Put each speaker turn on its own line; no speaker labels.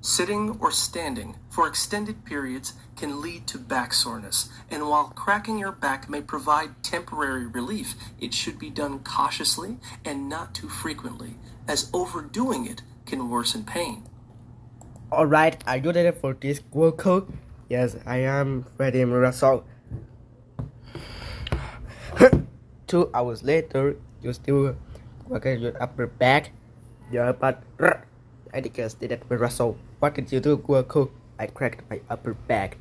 Sitting or standing for extended periods can lead to back soreness, and while cracking your back may provide temporary relief, it should be done cautiously and not too frequently, as overdoing it can worsen pain.
Alright, are you ready for this Glauco? Yes, I am ready, Mirasol. 2 hours later, you still work at your upper back. Yeah, but I guess that Mirasol. What did you do, Glauco? I cracked my upper back.